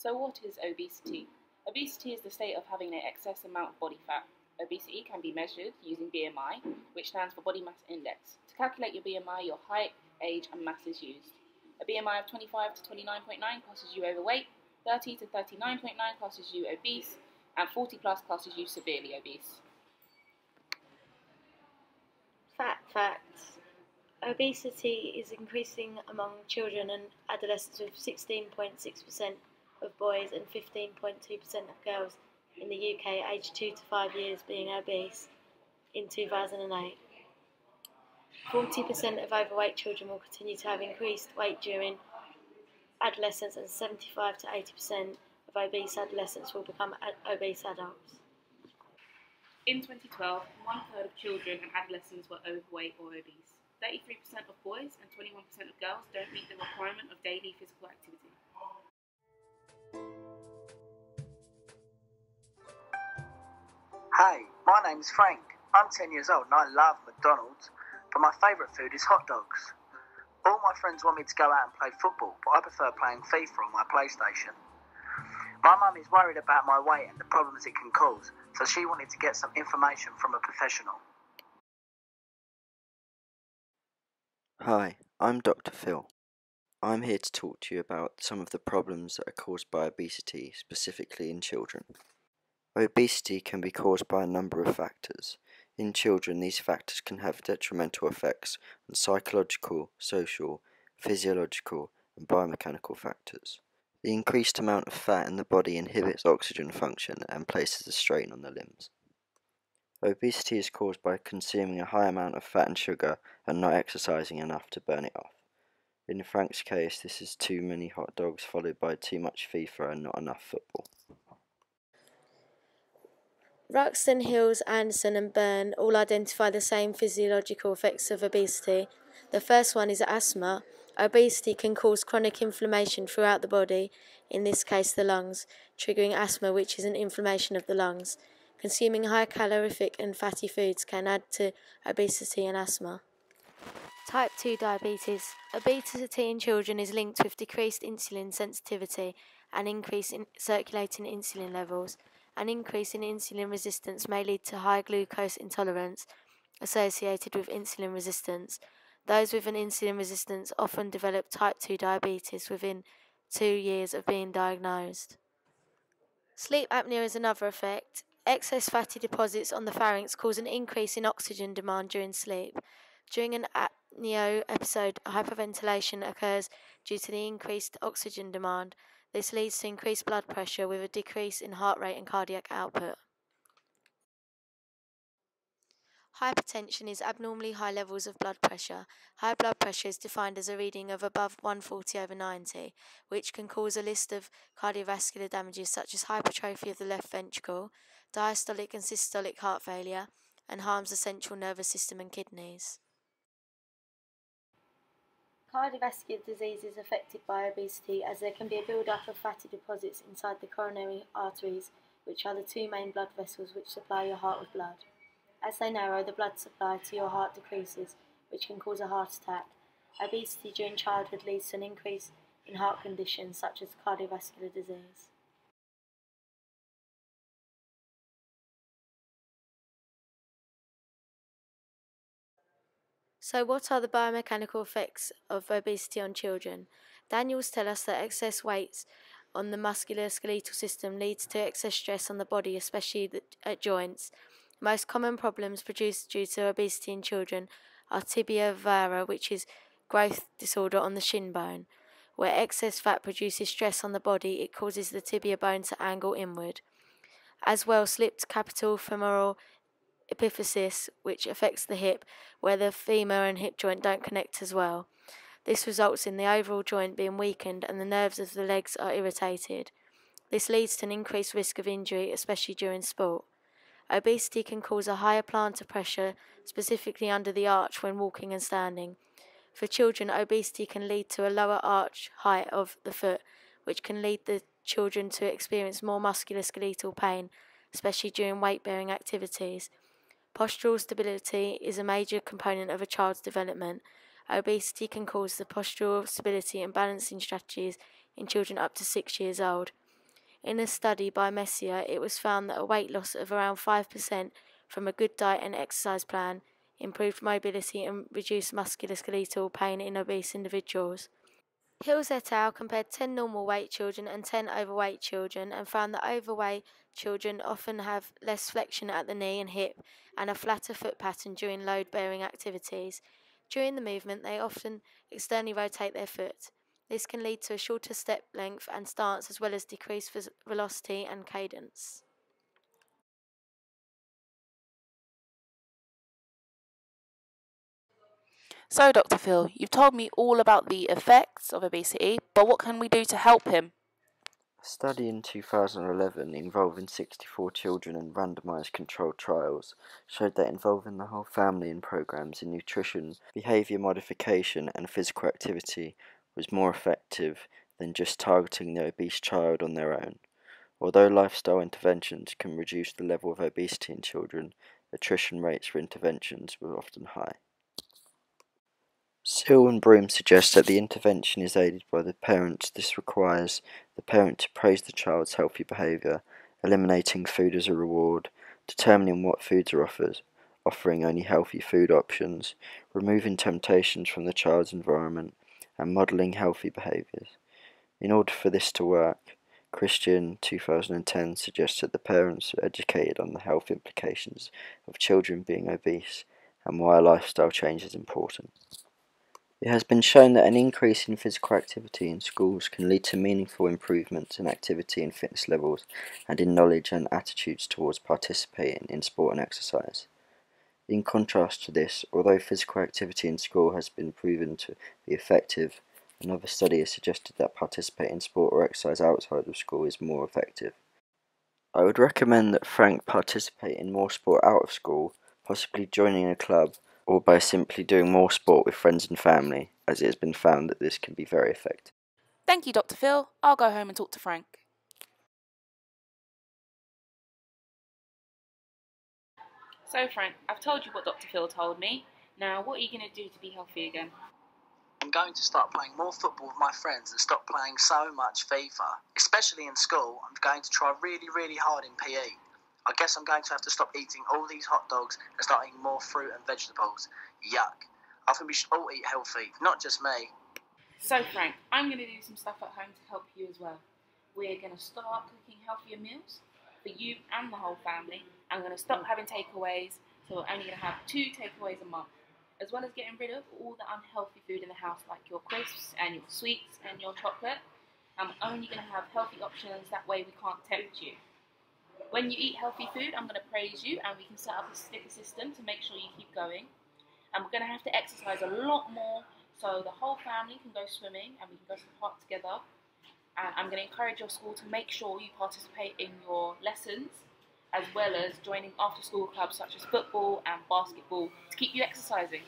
So what is obesity? Obesity is the state of having an excess amount of body fat. Obesity can be measured using BMI, which stands for Body Mass Index. To calculate your BMI, your height, age and mass is used. A BMI of 25 to 29.9 classes you overweight, 30 to 39.9 classes you obese, and 40 plus classes you severely obese. Fat facts. Obesity is increasing among children and adolescents, with 16.6% of boys and 15.2% of girls in the UK aged 2 to 5 years being obese in 2008. 40% of overweight children will continue to have increased weight during adolescence, and 75 to 80% of obese adolescents will become obese adults. In 2012, 1/3 of children and adolescents were overweight or obese. 33% of boys and 21% of girls don't meet the requirement of daily physical activity. Hey, my name's Frank. I'm 10 years old and I love McDonald's, but my favourite food is hot dogs. All my friends want me to go out and play football, but I prefer playing FIFA on my PlayStation. My mum is worried about my weight and the problems it can cause, so she wanted to get some information from a professional. Hi, I'm Dr. Phil. I'm here to talk to you about some of the problems that are caused by obesity, specifically in children. Obesity can be caused by a number of factors. In children, these factors can have detrimental effects on psychological, social, physiological, and biomechanical factors. The increased amount of fat in the body inhibits oxygen function and places a strain on the limbs. Obesity is caused by consuming a high amount of fat and sugar and not exercising enough to burn it off. In Frank's case, this is too many hot dogs followed by too much FIFA and not enough football. Ruxton, Hills, Anderson and Byrne all identify the same physiological effects of obesity. The first one is asthma. Obesity can cause chronic inflammation throughout the body, in this case the lungs, triggering asthma, which is an inflammation of the lungs. Consuming high calorific and fatty foods can add to obesity and asthma. Type 2 diabetes. Obesity in children is linked with decreased insulin sensitivity and increase in circulating insulin levels. An increase in insulin resistance may lead to high glucose intolerance associated with insulin resistance. Those with an insulin resistance often develop type 2 diabetes within 2 years of being diagnosed. Sleep apnea is another effect. Excess fatty deposits on the pharynx cause an increase in oxygen demand during sleep. During an apnea episode, hyperventilation occurs due to the increased oxygen demand. This leads to increased blood pressure with a decrease in heart rate and cardiac output. Hypertension is abnormally high levels of blood pressure. High blood pressure is defined as a reading of above 140/90, which can cause a list of cardiovascular damages such as hypertrophy of the left ventricle, diastolic and systolic heart failure, and harms the central nervous system and kidneys. Cardiovascular disease is affected by obesity, as there can be a build-up of fatty deposits inside the coronary arteries, which are the two main blood vessels which supply your heart with blood. As they narrow, the blood supply to your heart decreases, which can cause a heart attack. Obesity during childhood leads to an increase in heart conditions such as cardiovascular disease. So what are the biomechanical effects of obesity on children? Daniels tell us that excess weight on the musculoskeletal system leads to excess stress on the body, especially at joints. Most common problems produced due to obesity in children are tibia vara, which is growth disorder on the shin bone. Where excess fat produces stress on the body, it causes the tibia bone to angle inward. As well, slipped capital femoral epiphysis, which affects the hip, where the femur and hip joint don't connect as well. This results in the overall joint being weakened and the nerves of the legs are irritated. This leads to an increased risk of injury, especially during sport. Obesity can cause a higher plantar pressure, specifically under the arch when walking and standing. For children, obesity can lead to a lower arch height of the foot, which can lead the children to experience more musculoskeletal pain, especially during weight-bearing activities. Postural stability is a major component of a child's development. Obesity can cause the postural stability and balancing strategies in children up to 6 years old. In a study by Messier, it was found that a weight loss of around 5% from a good diet and exercise plan improved mobility and reduced musculoskeletal pain in obese individuals. Hills et al. Compared 10 normal weight children and 10 overweight children and found that overweight children often have less flexion at the knee and hip and a flatter foot pattern during load-bearing activities. During the movement, they often externally rotate their foot. This can lead to a shorter step length and stance as well as decreased velocity and cadence. So, Dr. Phil, you've told me all about the effects of obesity, but what can we do to help him? A study in 2011 involving 64 children in randomized controlled trials showed that involving the whole family in programs in nutrition, behavior modification, and physical activity was more effective than just targeting the obese child on their own. Although lifestyle interventions can reduce the level of obesity in children, attrition rates for interventions were often high. Seal and Broom suggest that the intervention is aided by the parents. This requires the parent to praise the child's healthy behaviour, eliminating food as a reward, determining what foods are offered, offering only healthy food options, removing temptations from the child's environment, and modelling healthy behaviours. In order for this to work, Christian 2010 suggests that the parents are educated on the health implications of children being obese and why a lifestyle change is important. It has been shown that an increase in physical activity in schools can lead to meaningful improvements in activity and fitness levels and in knowledge and attitudes towards participating in sport and exercise. In contrast to this, although physical activity in school has been proven to be effective, another study has suggested that participating in sport or exercise outside of school is more effective. I would recommend that Frank participate in more sport out of school, possibly joining a club, or by simply doing more sport with friends and family, as it has been found that this can be very effective. Thank you, Dr. Phil. I'll go home and talk to Frank. So, Frank, I've told you what Dr. Phil told me. Now, what are you going to do to be healthy again? I'm going to start playing more football with my friends and stop playing so much FIFA. Especially in school, I'm going to try really hard in PE. I guess I'm going to have to stop eating all these hot dogs and start eating more fruit and vegetables. Yuck. I think we should all eat healthy, not just me. So, Frank, I'm going to do some stuff at home to help you as well. We're going to start cooking healthier meals for you and the whole family. I'm going to stop having takeaways, so we're only going to have 2 takeaways a month, as well as getting rid of all the unhealthy food in the house, like your crisps and your sweets and your chocolate. I'm only going to have healthy options, that way we can't tempt you. When you eat healthy food, I'm going to praise you, and we can set up a sticker system to make sure you keep going. And we're going to have to exercise a lot more, so the whole family can go swimming and we can go to the park together. And I'm going to encourage your school to make sure you participate in your lessons, as well as joining after school clubs such as football and basketball to keep you exercising.